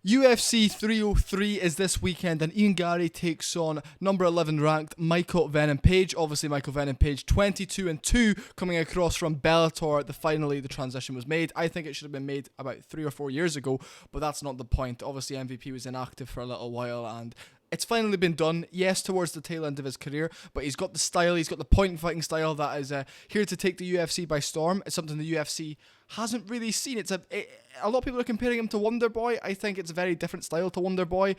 UFC 303 is this weekend, and Ian Garry takes on number 11 ranked Michael Venom Page. Obviously, Michael Venom Page 22-2 coming across from Bellator. Finally, the transition was made. I think it should have been made about 3 or 4 years ago, but that's not the point. Obviously, MVP was inactive for a little while, and it's finally been done. Yes, towards the tail end of his career, but he's got the style, he's got the point fighting style that is here to take the UFC by storm. It's something the UFC hasn't really seen. A lot of people are comparing him to Wonderboy. I think it's a very different style to Wonderboy,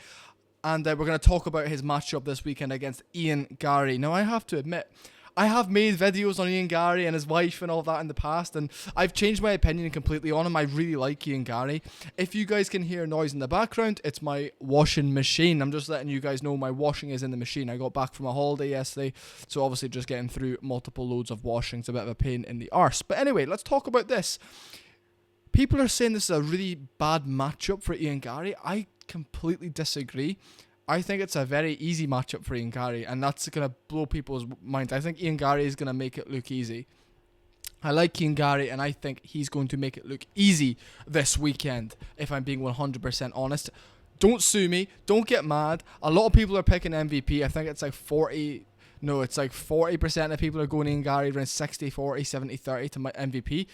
and we're going to talk about his matchup this weekend against Ian Garry. Now, I have to admit, I have made videos on Ian Garry and his wife and all that in the past, and I've changed my opinion completely on him. I really like Ian Garry. If you guys can hear noise in the background, it's my washing machine. I'm just letting you guys know my washing is in the machine. I got back from a holiday yesterday, so obviously just getting through multiple loads of washing. It's a bit of a pain in the arse. But anyway, let's talk about this. People are saying this is a really bad matchup for Ian Garry. I completely disagree. I think it's a very easy matchup for Ian Garry, and that's going to blow people's minds. I think Ian Garry is going to make it look easy. I like Ian Garry, and I think he's going to make it look easy this weekend, if I'm being 100% honest. Don't sue me. Don't get mad. A lot of people are picking MVP. I think it's like 40%. No, it's like 40% of people are going Ian Garry, around 60, 40, 70, 30 to my MVP.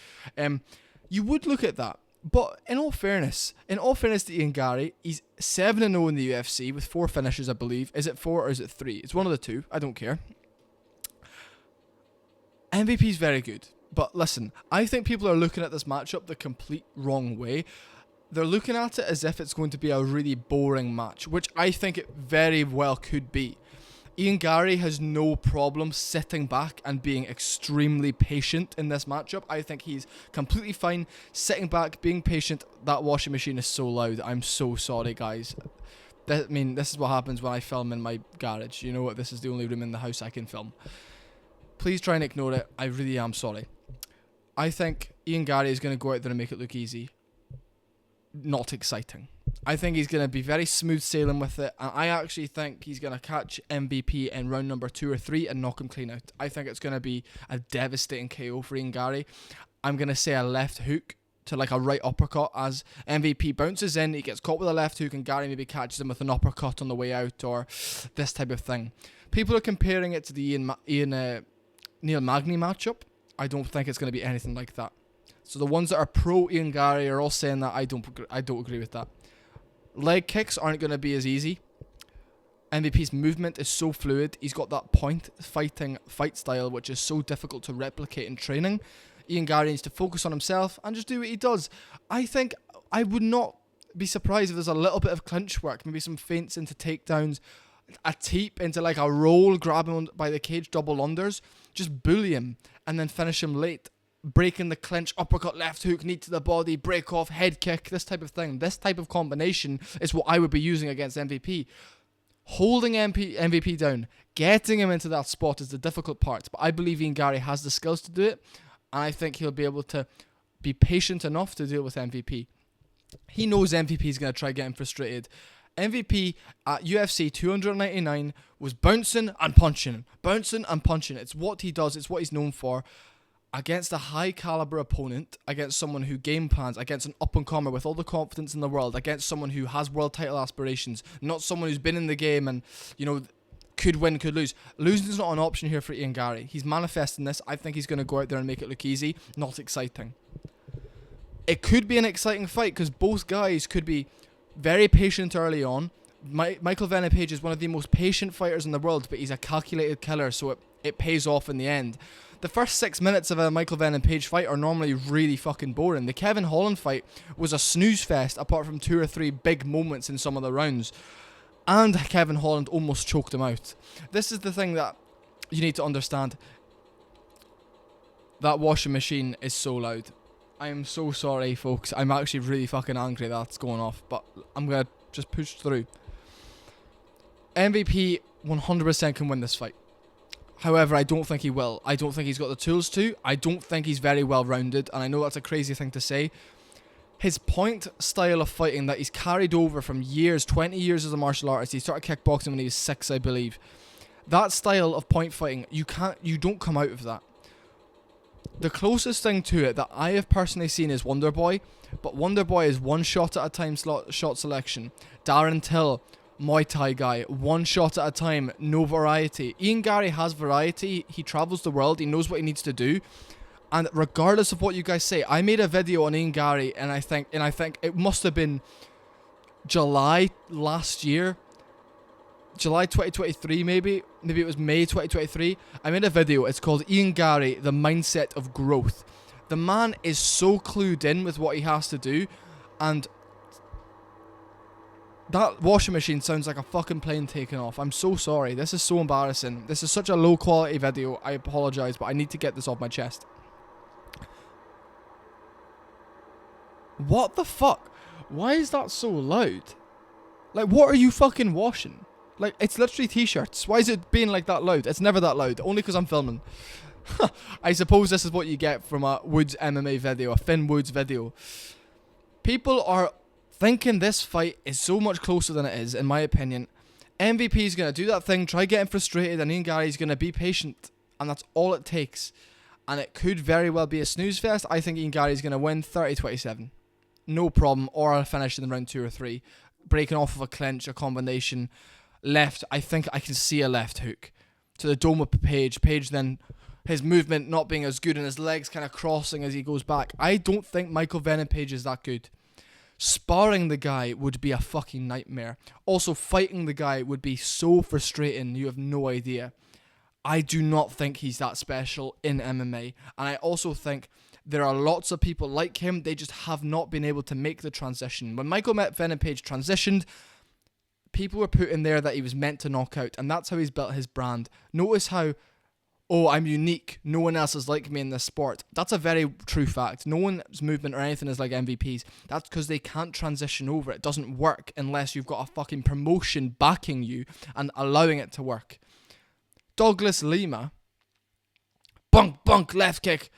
You would look at that. But in all fairness to Ian Garry, he's 7-0 in the UFC with 4 finishes, I believe. Is it 4 or is it 3? It's one of the two. I don't care. MVP's very good. But listen, I think people are looking at this matchup the complete wrong way. They're looking at it as if it's going to be a really boring match, which I think it very well could be. Ian Garry has no problem sitting back and being extremely patient in this matchup. I think he's completely fine sitting back, being patient. That washing machine is so loud. I'm so sorry, guys. This is what happens when I film in my garage. You know what? This is the only room in the house I can film. Please try and ignore it. I really am sorry. I think Ian Garry is going to go out there and make it look easy. Not exciting. I think he's going to be very smooth sailing with it, and I actually think he's going to catch MVP in round number 2 or 3 and knock him clean out. I think it's going to be a devastating KO for Ian Garry. I'm going to say a left hook to like a right uppercut as MVP bounces in, he gets caught with a left hook, and Garry maybe catches him with an uppercut on the way out, or this type of thing. People are comparing it to the Neil Magny matchup. I don't think it's going to be anything like that. So the ones that are pro Ian Garry are all saying that. I don't agree with that. Leg kicks aren't going to be as easy. MVP's movement is so fluid. He's got that fight style, which is so difficult to replicate in training. Ian Garry needs to focus on himself and just do what he does. I think I would not be surprised if there's a little bit of clinch work, maybe some feints into takedowns, a teep into like a roll, grab him by the cage, double unders, just bully him and then finish him late. Breaking the clinch, uppercut, left hook, knee to the body, break off, head kick, this type of thing. This type of combination is what I would be using against MVP. Holding MVP down, getting him into that spot is the difficult part. But I believe Ian Garry has the skills to do it, and I think he'll be able to be patient enough to deal with MVP. He knows MVP is going to try getting frustrated. MVP at UFC 299 was bouncing and punching. It's what he does. It's what he's known for. Against a high caliber opponent, against someone who game plans, against an up-and-comer with all the confidence in the world, against someone who has world title aspirations, not someone who's been in the game and, could win, could lose. Losing is not an option here for Ian Garry. He's manifesting this. I think he's going to go out there and make it look easy, not exciting. It could be an exciting fight because both guys could be very patient early on. Michael Venom Page is one of the most patient fighters in the world, but he's a calculated killer, so it pays off in the end. The first 6 minutes of a Michael Venom Page fight are normally really fucking boring. The Kevin Holland fight was a snooze fest apart from 2 or 3 big moments in some of the rounds. And Kevin Holland almost choked him out. This is the thing that you need to understand. That washing machine is so loud. I am so sorry, folks. I'm actually really fucking angry that's going off, but I'm going to just push through. MVP 100% can win this fight. However, I don't think he will. I don't think he's got the tools to. I don't think he's very well-rounded, and I know that's a crazy thing to say. His point style of fighting that he's carried over from years, 20 years as a martial artist. He started kickboxing when he was 6, I believe. That style of point fighting, you don't come out of that. The closest thing to it that I have personally seen is Wonderboy, but Wonderboy is one shot at a time shot selection. Darren Till, Muay Thai guy, one shot at a time, no variety. Ian Garry has variety. He travels the world. He knows what he needs to do. And regardless of what you guys say, I made a video on Ian Garry, and I think it must have been July last year. July 2023 maybe it was May 2023. I made a video. It's called Ian Garry, The Mindset of Growth. The man is so clued in with what he has to do, and that washing machine sounds like a fucking plane taking off. I'm so sorry. This is so embarrassing. This is such a low quality video. I apologize, but I need to get this off my chest. What the fuck? Why is that so loud? Like, what are you fucking washing? Like, it's literally t-shirts. Why is it being like that loud? It's never that loud. Only because I'm filming. I suppose this is what you get from a Woods MMA video, a Finn Woods video. People are thinking this fight is so much closer than it is, in my opinion. MVP is going to do that thing, try getting frustrated, and Ian Garry's going to be patient. And that's all it takes. And it could very well be a snooze fest. I think Ian Garry's going to win 30-27. No problem. Or I'll finish in round 2 or 3. Breaking off of a clinch, a combination. Left, I think I can see a left hook to the dome of Page. Page then, his movement not being as good and his legs kind of crossing as he goes back. I don't think Michael Venom Page is that good. Sparring the guy would be a fucking nightmare. Also, fighting the guy would be so frustrating, you have no idea. I do not think he's that special in MMA. And I also think there are lots of people like him, they just have not been able to make the transition. When Michael Venom Page transitioned, people were put in there that he was meant to knock out, and that's how he's built his brand. Notice how, oh, I'm unique, no one else is like me in this sport. That's a very true fact. No one's movement or anything is like MVP's. That's because they can't transition over. It doesn't work unless you've got a fucking promotion backing you and allowing it to work. Douglas Lima, bunk, bunk, left kick,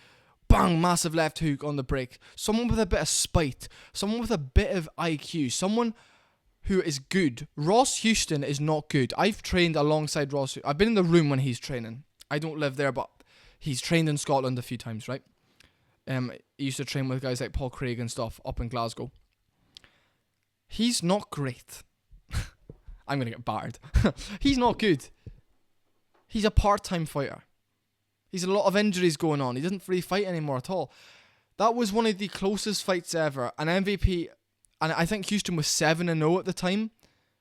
bang, massive left hook on the break. Someone with a bit of spite, someone with a bit of IQ, someone who is good. Ross Houston is not good. I've trained alongside Ross. I've been in the room when he's training. I don't live there, but he's trained in Scotland a few times, right? He used to train with guys like Paul Craig and stuff up in Glasgow. He's not great. I'm going to get barred. He's not good. He's a part-time fighter. He's a lot of injuries going on. He doesn't really fight anymore at all. That was one of the closest fights ever. An MVP... And I think Houston was 7-0 at the time.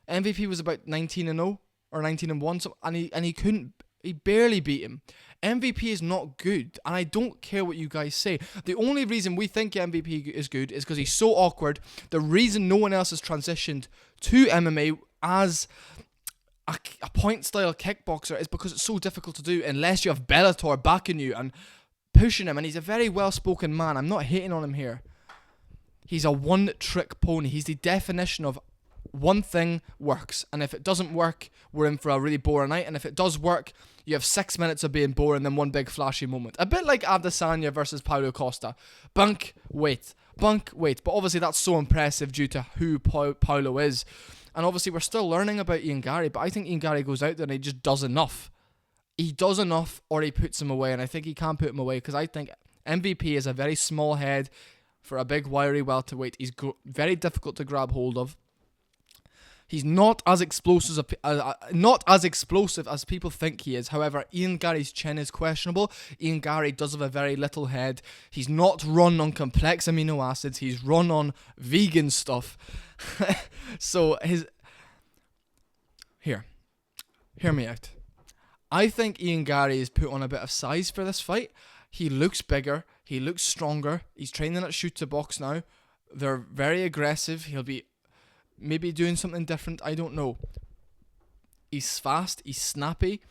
MVP was about 19-0 or 19-1, and he barely beat him. MVP is not good, and I don't care what you guys say. The only reason we think MVP is good is because he's so awkward. The reason no one else has transitioned to MMA as a point-style kickboxer is because it's so difficult to do unless you have Bellator backing you and pushing him, and he's a very well-spoken man. I'm not hating on him here. He's a one-trick pony. He's the definition of one thing works, and if it doesn't work, we're in for a really boring night, and if it does work, you have 6 minutes of being boring, then one big flashy moment. A bit like Adesanya versus Paulo Costa. Bunk, wait. Bunk, wait. But obviously that's so impressive due to who Paulo is. And obviously we're still learning about Ian Garry, but I think Ian Garry goes out there and he just does enough. He does enough, or he puts him away, and I think he can put him away, because I think MVP is a very small head for a big, wiry welterweight. He's very difficult to grab hold of. He's not as explosive as people think he is. However, Ian Garry's chin is questionable. Ian Garry does have a very little head. He's not run on complex amino acids. He's run on vegan stuff. So hear me out. I think Ian Garry is put on a bit of size for this fight. He looks bigger. He looks stronger. He's training at shoot to box now. They're very aggressive. He'll be maybe doing something different. I don't know. He's fast. He's snappy.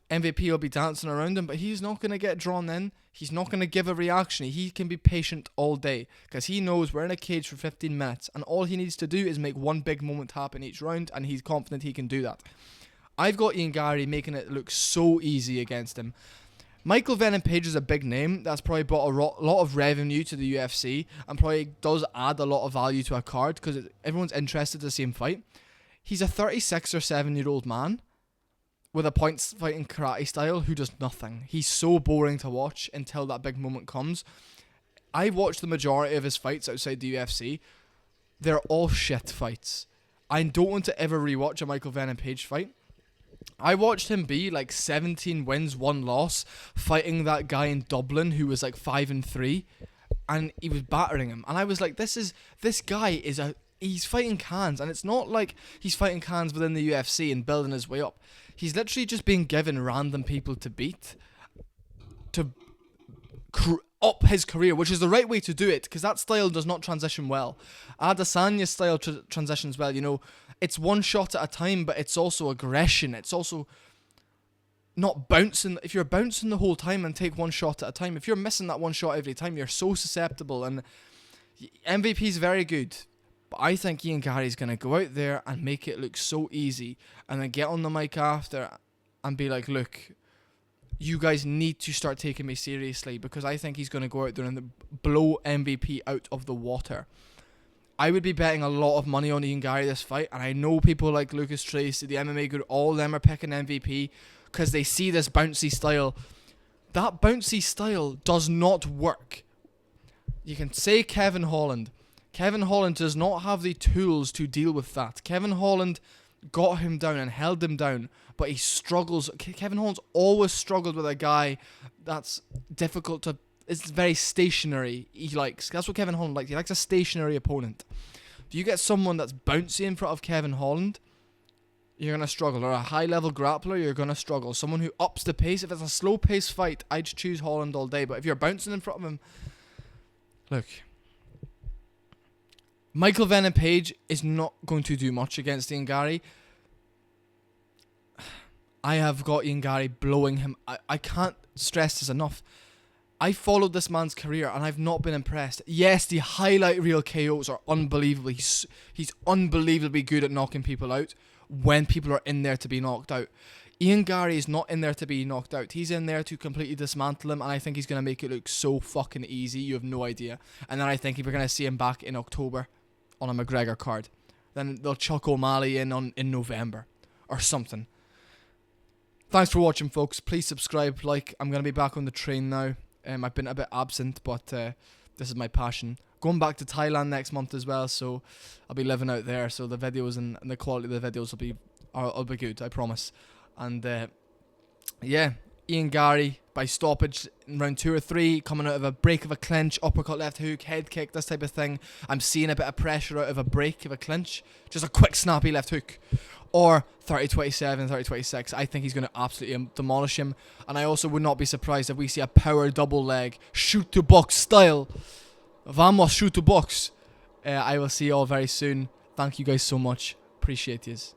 MVP will be dancing around him, but he's not going to get drawn in. He's not going to give a reaction. He can be patient all day because he knows we're in a cage for 15 minutes and all he needs to do is make one big moment happen each round, and he's confident he can do that. I've got Ian Garry making it look so easy against him. Michael Venom Page is a big name that's probably brought a lot of revenue to the UFC and probably does add a lot of value to a card because everyone's interested to see him fight. He's a 36 or 7 year old man with a points fighting karate style who does nothing. He's so boring to watch until that big moment comes. I watched the majority of his fights outside the UFC. They're all shit fights. I don't want to ever rewatch a Michael Venom Page fight. I watched him be like 17 wins, 1 loss, fighting that guy in Dublin who was like 5-3, and he was battering him. And I was like, this guy he's fighting cans, and it's not like he's fighting cans within the UFC and building his way up. He's literally just being given random people to beat to up his career, which is the right way to do it, because that style does not transition well. Adesanya's style transitions well. You know, it's one shot at a time, but it's also aggression. It's also not bouncing. If you're bouncing the whole time and take one shot at a time, if you're missing that one shot every time, you're so susceptible. And MVP's very good, but I think Ian Garry's going to go out there and make it look so easy, and then get on the mic after and be like, look, you guys need to start taking me seriously, because I think he's going to go out there and blow MVP out of the water. I would be betting a lot of money on Ian Garry this fight, and I know people like Lucas Tracy, the MMA Guru, all of them are picking MVP because they see this bouncy style. That bouncy style does not work. You can say Kevin Holland. Kevin Holland does not have the tools to deal with that. Kevin Holland got him down and held him down, but he struggles. Kevin Holland's always struggled with a guy that's difficult to... It's very stationary. That's what Kevin Holland likes. He likes a stationary opponent. If you get someone that's bouncy in front of Kevin Holland, you're going to struggle. Or a high-level grappler, you're going to struggle. Someone who ups the pace. If it's a slow-paced fight, I'd choose Holland all day. But if you're bouncing in front of him... Look... Michael Venom Page is not going to do much against Ian Garry. I have got Ian Garry blowing him. I can't stress this enough. I followed this man's career and I've not been impressed. Yes, the highlight reel KOs are unbelievable. He's unbelievably good at knocking people out when people are in there to be knocked out. Ian Garry is not in there to be knocked out. He's in there to completely dismantle him, and I think he's going to make it look so fucking easy. You have no idea. And then I think we're going to see him back in October on a McGregor card. Then they'll chuck O'Malley in November or something. Thanks for watching, folks. Please subscribe, like. I'm going to be back on the train now. I've been a bit absent, but this is my passion. Going back to Thailand next month as well, so I'll be living out there. So the videos and the quality of the videos will be good, I promise. And yeah, Ian Garry by stoppage in round 2 or 3, coming out of a break of a clinch, uppercut, left hook, head kick, this type of thing. I'm seeing a bit of pressure out of a break of a clinch, just a quick snappy left hook, or 30-27, 30-26. I think he's going to absolutely demolish him, and I also would not be surprised if we see a power double leg, shoot to box style. Vamos, shoot to box. I will see you all very soon. Thank you guys so much. Appreciate yous.